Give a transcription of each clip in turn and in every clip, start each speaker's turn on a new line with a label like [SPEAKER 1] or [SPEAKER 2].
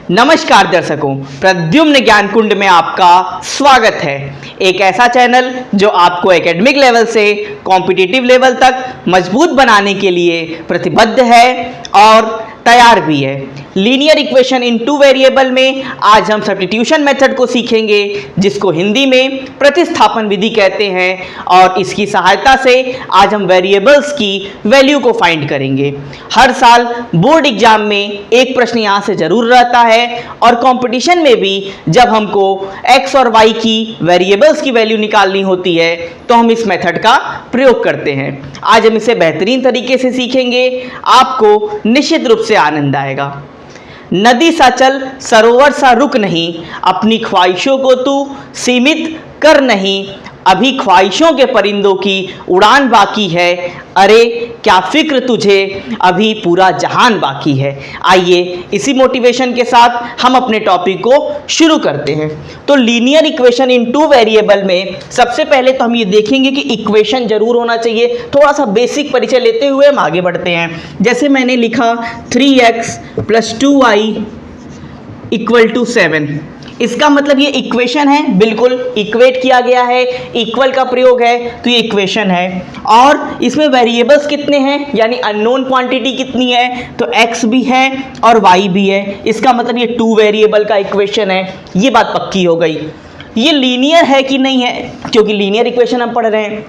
[SPEAKER 1] नमस्कार दर्शकों, प्रद्युम्न ज्ञान कुंड में आपका स्वागत है। एक ऐसा चैनल जो आपको एकेडमिक लेवल से कॉम्पिटिटिव लेवल तक मजबूत बनाने के लिए प्रतिबद्ध है और तैयार भी है। Linear equation in two variable में आज हम सब्स्टिट्यूशन मेथड को सीखेंगे, जिसको हिंदी में प्रतिस्थापन विधि कहते हैं, और इसकी सहायता से आज हम वेरिएबल्स की वैल्यू को फाइंड करेंगे। हर साल बोर्ड एग्जाम में एक प्रश्न यहाँ से जरूर रहता है, और कंपटीशन में भी जब हमको x और y की वेरिएबल्स की वैल्यू निकालनी होती है तो हम इस मेथड का प्रयोग करते हैं। आज हम इसे बेहतरीन तरीके से सीखेंगे, आपको निश्चित रूप से आनंद आएगा। नदी सा चल सरोवर सा रुक नहीं, अपनी ख्वाहिशों को तू सीमित कर नहीं, अभी ख्वाहिशों के परिंदों की उड़ान बाकी है, अरे क्या फिक्र तुझे, अभी पूरा जहान बाकी है। आइए इसी मोटिवेशन के साथ हम अपने टॉपिक को शुरू करते हैं। तो linear equation in two variable में सबसे पहले तो हम ये देखेंगे कि इक्वेशन जरूर होना चाहिए। थोड़ा सा बेसिक परिचय लेते हुए हम आगे बढ़ते हैं। जैसे मैंने लिखा 3x + 2y = 7, इसका मतलब ये इक्वेशन है, बिल्कुल इक्वेट किया गया है, इक्वल का प्रयोग है, तो ये इक्वेशन है। और इसमें वेरिएबल्स कितने हैं, यानी अननोन क्वांटिटी कितनी है, तो x भी है और y भी है। इसका मतलब ये टू वेरिएबल का इक्वेशन है। ये बात पक्की हो गई। ये लीनियर है कि नहीं है, क्योंकि लीनियर इक्वेशन हम पढ़ रहे हैं।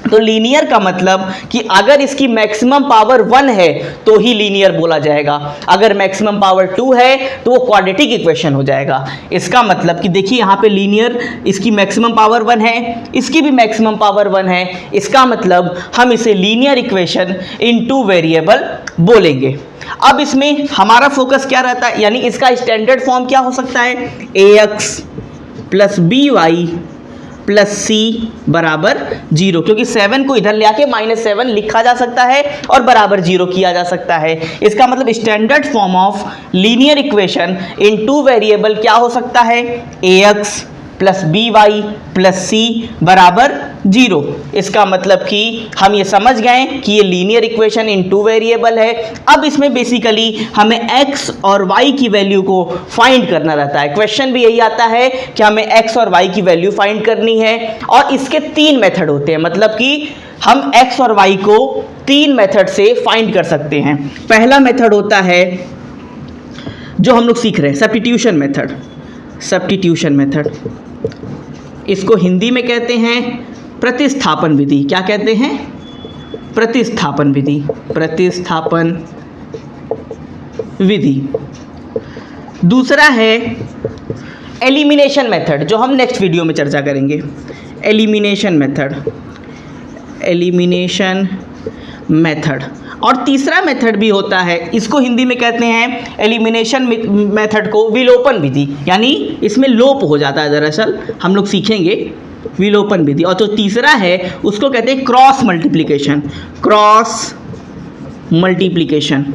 [SPEAKER 1] तो लीनियर का मतलब कि अगर इसकी मैक्सिमम पावर 1 है तो ही लीनियर बोला जाएगा, अगर मैक्सिमम पावर 2 है तो वो क्वाड्रेटिक इक्वेशन हो जाएगा। इसका मतलब कि देखिए यहाँ पे लीनियर, इसकी मैक्सिमम पावर 1 है, इसकी भी मैक्सिमम पावर 1 है। इसका मतलब हम इसे linear equation in two variable बोलेंगे। अब इसमें हमारा फोकस क्या रहता है, यानी इसका स्टैंडर्ड फॉर्म क्या हो सकता है, ax + by + c = 0, क्योंकि 7 को इधर ले आके -7 लिखा जा सकता है और बराबर 0 किया जा सकता है। इसका मतलब standard form of linear equation in two variable क्या हो सकता है, ax + by + c = 0। इसका मतलब कि हम ये समझ गए कि ये linear equation in two variable है। अब इसमें बेसिकली हमें x और y की वैल्यू को फाइंड करना रहता है। क्वेश्चन भी यही आता है कि हमें x और y की वैल्यू फाइंड करनी है, और इसके 3 मेथड होते हैं। मतलब कि हम x और y को 3 मेथड से फाइंड कर सकते हैं। पहला मेथड होता है जो हम लोग सीख रहे हैं, सब्स्टिट्यूशन मेथड। सब्स्टिट्यूशन मेथड, इसको हिंदी में कहते हैं प्रतिस्थापन विधि। क्या कहते हैं, प्रतिस्थापन विधि। प्रतिस्थापन विधि। दूसरा है एलिमिनेशन मेथड, जो हम नेक्स्ट वीडियो में चर्चा करेंगे। Elimination method, elimination method. और तीसरा मेथड भी होता है, इसको हिंदी में कहते हैं एलिमिनेशन मेथड को विलोपन विधि, यानी इसमें लोप हो जाता है, दरअसल हम लोग सीखेंगे विलोपन विधि। और जो तीसरा है उसको कहते हैं cross multiplication. Cross multiplication,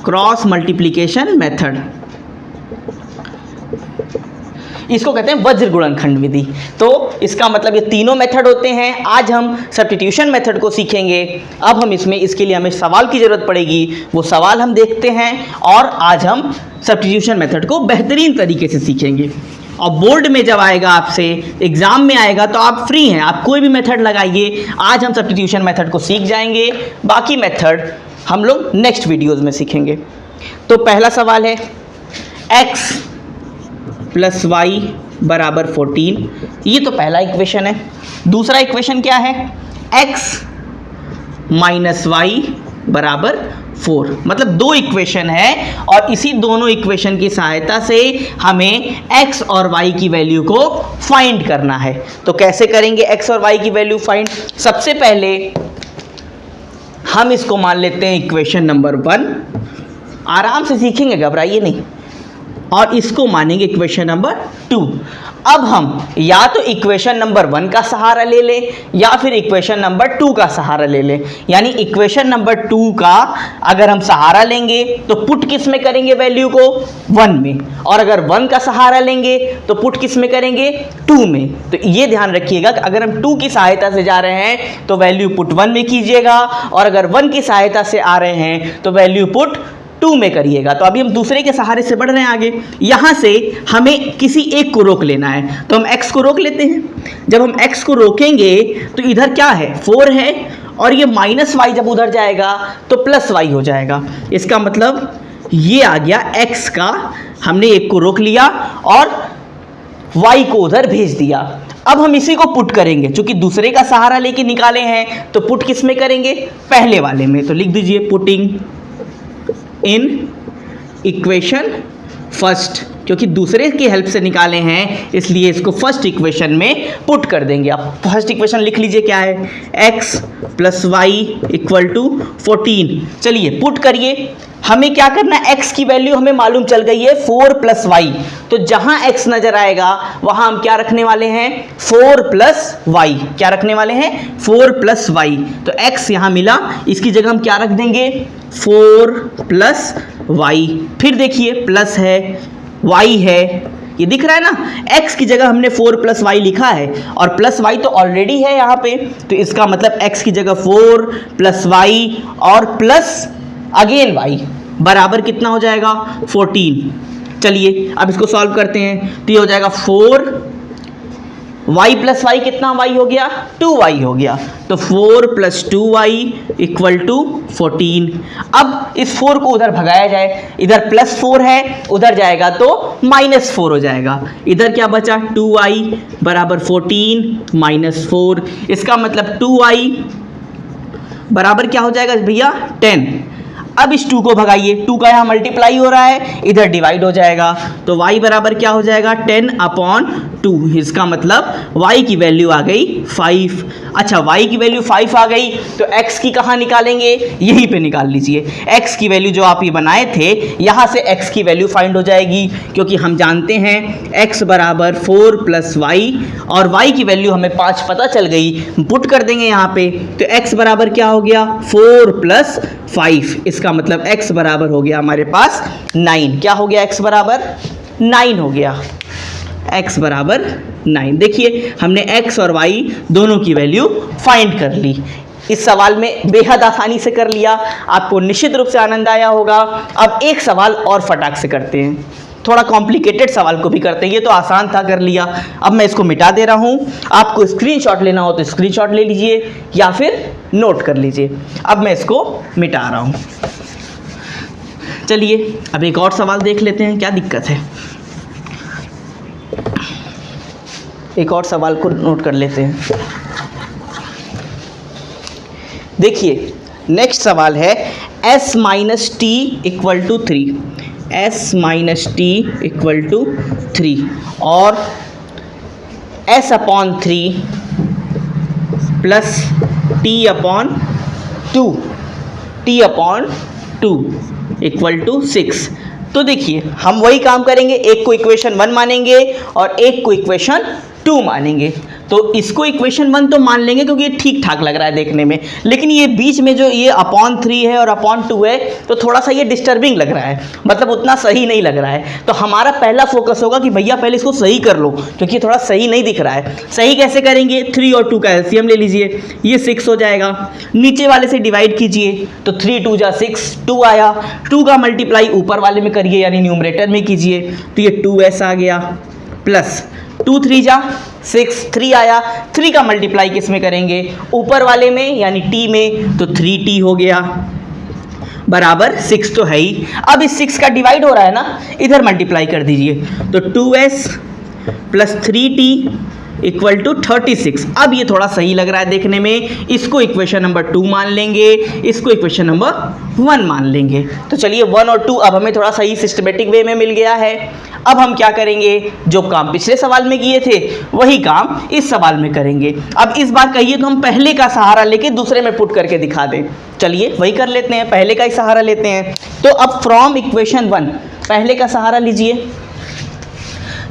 [SPEAKER 1] cross multiplication method, इसको कहते हैं वज्र गुणनखंड विधि। तो इसका मतलब ये तीनों मेथड होते हैं। आज हम सब्स्टिट्यूशन मेथड को सीखेंगे। अब हम इसके लिए हमें सवाल की ज़रूरत पड़ेगी, वो सवाल हम देखते हैं, और आज हम सब्स्टिट्यूशन मेथड को बेहतरीन तरीके से सीखेंगे। और बोर्ड में जब आएगा, आपसे एग्जाम में आएगा, तो आप फ्री हैं, आप कोई भी मेथड लगाइए। आज हम सब्स्टिट्यूशन मेथड को सीख जाएंगे, बाकी मेथड हम लोग नेक्स्ट वीडियोज़ में सीखेंगे। तो पहला सवाल है x + y = 14, ये तो पहला इक्वेशन है। दूसरा इक्वेशन क्या है, x - y = 4। मतलब 2 इक्वेशन है, और इसी दोनों इक्वेशन की सहायता से हमें x और y की वैल्यू को फाइंड करना है। तो कैसे करेंगे x और y की वैल्यू फाइंड, सबसे पहले हम इसको मान लेते हैं इक्वेशन नंबर 1। आराम से सीखेंगे, घबराइए नहीं। और इसको मानेंगे इक्वेशन नंबर 2। अब हम या तो इक्वेशन नंबर 1 का सहारा ले लें, या फिर इक्वेशन नंबर 2 का सहारा ले लें। यानी इक्वेशन नंबर 2 का अगर हम सहारा लेंगे तो पुट किस में करेंगे, वैल्यू को 1 में, और अगर 1 का सहारा लेंगे तो पुट किस में करेंगे, 2 में। तो ये ध्यान रखिएगा कि अगर हम 2 की सहायता से जा रहे हैं तो वैल्यू पुट 1 में कीजिएगा, और अगर 1 की सहायता से आ रहे हैं तो वैल्यू पुट 2 में करिएगा। तो अभी हम दूसरे के सहारे से बढ़ रहे हैं आगे। यहाँ से हमें किसी एक को रोक लेना है, तो हम x को रोक लेते हैं। जब हम x को रोकेंगे तो इधर क्या है, 4 है, और ये माइनस वाई जब उधर जाएगा तो प्लस वाई हो जाएगा। इसका मतलब ये आ गया x का, हमने एक को रोक लिया और y को उधर भेज दिया। अब हम इसी को पुट करेंगे, क्योंकि दूसरे का सहारा लेके निकाले हैं, तो पुट किस में करेंगे, पहले वाले में। तो लिख दीजिए पुटिंग इन इक्वेशन फर्स्ट, क्योंकि दूसरे की हेल्प से निकाले हैं इसलिए इसको फर्स्ट इक्वेशन में पुट कर देंगे। अब फर्स्ट इक्वेशन लिख लीजिए, क्या है, x plus Y equal to 14। चलिए पुट करिए। हमें क्या करना है, x की वैल्यू हमें मालूम चल गई है 4 प्लस वाई, तो जहां x नजर आएगा वहां हम क्या रखने वाले हैं, 4 प्लस वाई। क्या रखने वाले हैं, 4 प्लस वाई। तो x यहां मिला, इसकी जगह हम क्या रख देंगे, 4 प्लस वाई। फिर देखिए प्लस है, y है, ये दिख रहा है ना, x की जगह हमने 4 प्लस वाई लिखा है और प्लस वाई तो ऑलरेडी है यहाँ पे, तो इसका मतलब x की जगह 4 प्लस वाई और प्लस अगेन y बराबर कितना हो जाएगा, 14। चलिए अब इसको सॉल्व करते हैं, तो ये हो जाएगा 4 y प्लस वाई, कितना y हो गया, 2y हो गया। तो 4 प्लस 2y इक्वल टू 14। अब इस 4 को उधर भगाया जाए, इधर प्लस 4 है, उधर जाएगा तो माइनस 4 हो जाएगा। इधर क्या बचा, 2y बराबर 14 माइनस 4। इसका मतलब 2y बराबर क्या हो जाएगा भैया, 10। अब इस 2 को भगाइए, 2 का यहाँ मल्टीप्लाई हो रहा है, इधर डिवाइड हो जाएगा, तो y बराबर क्या हो जाएगा, 10/2। इसका मतलब y की वैल्यू आ गई 5। अच्छा, y की वैल्यू 5 आ गई, तो x की कहाँ निकालेंगे, यहीं पे निकाल लीजिए। x की वैल्यू जो आप ये बनाए थे, यहाँ से x की वैल्यू फाइंड हो जाएगी, क्योंकि हम जानते हैं x बराबर 4 प्लस वाई, और y की वैल्यू हमें 5 पता चल गई, पुट कर देंगे यहाँ पे। तो x बराबर क्या हो गया, 4 प्लस 5। इसका मतलब x बराबर हो गया हमारे पास 9। क्या हो गया, x बराबर 9 हो गया, x बराबर 9। देखिए हमने x और y दोनों की वैल्यू फाइंड कर ली। इस सवाल में बेहद आसानी से कर लिया, आपको निश्चित रूप से आनंद आया होगा। अब एक सवाल और फटाक से करते हैं, थोड़ा कॉम्प्लिकेटेड सवाल को भी करते हैं, ये तो आसान था, कर लिया। अब मैं इसको मिटा दे रहा हूँ, आपको स्क्रीनशॉट लेना हो तो स्क्रीनशॉट ले लीजिए या फिर नोट कर लीजिए। अब मैं इसको मिटा रहा हूँ। चलिए अब एक और सवाल देख लेते हैं, क्या दिक्कत है। एक और सवाल को नोट कर लेते हैं। देखिए नेक्स्ट सवाल है s minus T equal to 3, s minus T equal to 3 और s upon 3 plus T upon 2 equal to 6। तो देखिए हम वही काम करेंगे, एक को इक्वेशन 1 मानेंगे और एक को इक्वेशन 2 मानेंगे। तो इसको इक्वेशन 1 तो मान लेंगे क्योंकि ये ठीक ठाक लग रहा है देखने में, लेकिन ये बीच में जो ये अपॉन 3 है और अपॉन 2 है, तो थोड़ा सा ये डिस्टर्बिंग लग रहा है, मतलब उतना सही नहीं लग रहा है। तो हमारा पहला फोकस होगा कि भैया पहले इसको सही कर लो, क्योंकि थोड़ा सही नहीं दिख रहा है। सही कैसे करेंगे, 3 और 2 का एलसीएम ले लीजिए, ये 6 हो जाएगा। नीचे वाले से डिवाइड कीजिए, तो 3 2 जा 6, 2 आया। 2 का मल्टीप्लाई ऊपर वाले में करिए, यानी न्यूमरेटर में कीजिए, तो ये 2s आ गया, प्लस 2 3 जा 6, 3 आया। 3 का मल्टीप्लाई किस में करेंगे, ऊपर वाले में यानी t में, तो 3t हो गया बराबर 6 तो है ही। अब इस 6 का डिवाइड हो रहा है ना, इधर मल्टीप्लाई कर दीजिए, तो 2s plus 3t equal to 36। अब ये थोड़ा सही लग रहा है देखने में, इसको इक्वेशन नंबर 2 मान लेंगे, इसको इक्वेशन नंबर 1 मान लेंगे। तो चलिए 1 और 2 अब हमें थोड़ा सही सिस्टमेटिक वे में मिल गया है। अब हम क्या करेंगे, जो काम पिछले सवाल में किए थे वही काम इस सवाल में करेंगे। अब इस बार कहिए तो हम पहले का सहारा लेके दूसरे में पुट करके दिखा दें। चलिए वही कर लेते हैं, पहले का ही सहारा लेते हैं। तो अब फ्रॉम इक्वेशन 1 पहले का सहारा लीजिए,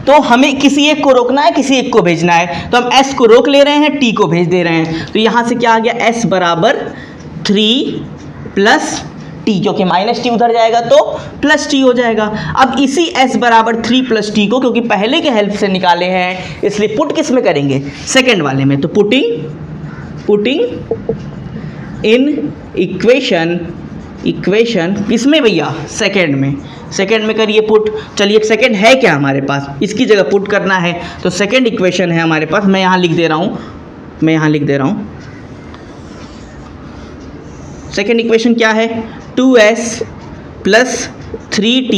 [SPEAKER 1] तो हमें किसी एक को रोकना है, किसी एक को भेजना है, तो हम s को रोक ले रहे हैं, t को भेज दे रहे हैं। तो यहाँ से क्या आ गया, s बराबर 3 प्लस t, क्योंकि माइनस टी उधर जाएगा तो प्लस टी हो जाएगा। अब इसी s बराबर 3 प्लस टी को, क्योंकि पहले के हेल्प से निकाले हैं, इसलिए पुट किस में करेंगे, सेकेंड वाले में। तो पुटिंग इन इक्वेशन इक्वेशन किसमें भैया, सेकंड में, सेकंड में करिए पुट। चलिए सेकंड है क्या हमारे पास, इसकी जगह पुट करना है, तो सेकंड इक्वेशन है हमारे पास, मैं यहाँ लिख दे रहा हूँ, सेकंड इक्वेशन क्या है, 2s प्लस 3t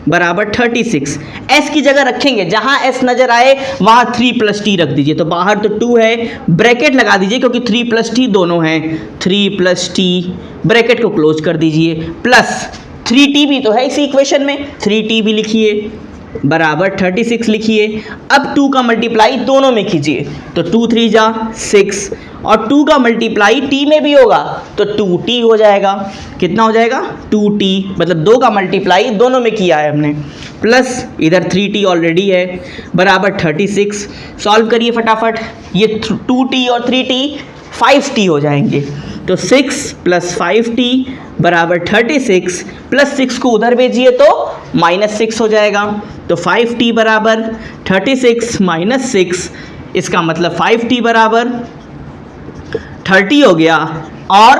[SPEAKER 1] बराबर 36। s की जगह रखेंगे, जहां s नजर आए वहां 3 प्लस टी रख दीजिए, तो बाहर तो 2 है, ब्रैकेट लगा दीजिए क्योंकि 3 प्लस टी दोनों हैं, 3 प्लस टी, ब्रैकेट को क्लोज कर दीजिए, प्लस 3t भी तो है इसी इक्वेशन में, 3t भी लिखिए बराबर 36 लिखिए। अब 2 का मल्टीप्लाई दोनों में कीजिए, तो 2 3 जा 6, और 2 का मल्टीप्लाई t में भी होगा तो 2t हो जाएगा। कितना हो जाएगा, 2t, मतलब 2 का मल्टीप्लाई दोनों में किया है हमने, प्लस इधर 3t ऑलरेडी है बराबर 36। सॉल्व करिए फटाफट, ये 2t और 3t 5t हो जाएंगे, तो 6 प्लस 5t बराबर 36, प्लस 6 को उधर भेजिए तो -6 हो जाएगा, तो 5t बराबर 36 माइनस 6, इसका मतलब 5t बराबर 30 हो गया, और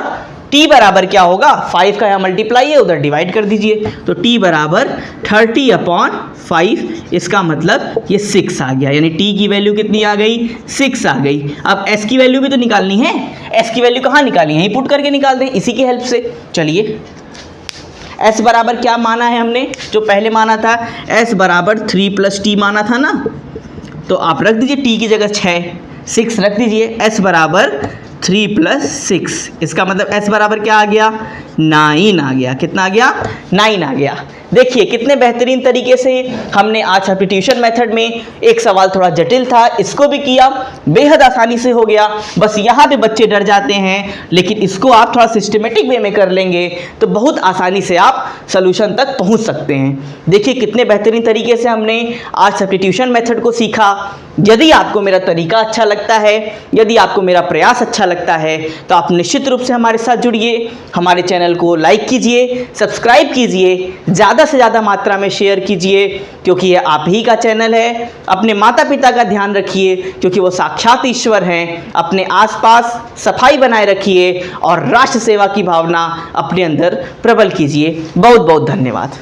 [SPEAKER 1] t बराबर क्या होगा, 5 का यहाँ मल्टीप्लाई है, उधर डिवाइड कर दीजिए, तो t बराबर 30/5, इसका मतलब ये 6 आ गया, यानी t की वैल्यू कितनी आ गई, 6 आ गई। अब s की वैल्यू भी तो निकालनी है, s की वैल्यू कहाँ निकाली, यहीं पुट करके निकाल दें इसी की हेल्प से। चलिए s बराबर क्या माना है हमने, जो पहले माना था s बराबर 3 प्लस टी माना था ना, तो आप रख दीजिए t की जगह 6 रख दीजिए, s बराबर 3 प्लस 6, इसका मतलब s बराबर क्या आ गया, 9 आ गया। कितना आ गया, 9 आ गया। देखिए कितने बेहतरीन तरीके से हमने आज सब्स्टिट्यूशन मेथड में, एक सवाल थोड़ा जटिल था, इसको भी किया, बेहद आसानी से हो गया। बस यहाँ पे बच्चे डर जाते हैं, लेकिन इसको आप थोड़ा सिस्टमेटिक वे में कर लेंगे तो बहुत आसानी से आप सॉल्यूशन तक पहुँच सकते हैं। देखिए कितने बेहतरीन तरीके से हमने आज सब्स्टिट्यूशन मेथड को सीखा। यदि आपको मेरा तरीका अच्छा लगता है, यदि आपको मेरा प्रयास अच्छा लगता है, तो आप निश्चित रूप से हमारे साथ जुड़िए, हमारे चैनल को लाइक कीजिए, सब्सक्राइब कीजिए, ज़्यादा से ज़्यादा मात्रा में शेयर कीजिए, क्योंकि ये आप ही का चैनल है। अपने माता पिता का ध्यान रखिए क्योंकि वो साक्षात ईश्वर हैं। अपने आसपास सफाई बनाए रखिए और राष्ट्र सेवा की भावना अपने अंदर प्रबल कीजिए। बहुत बहुत धन्यवाद।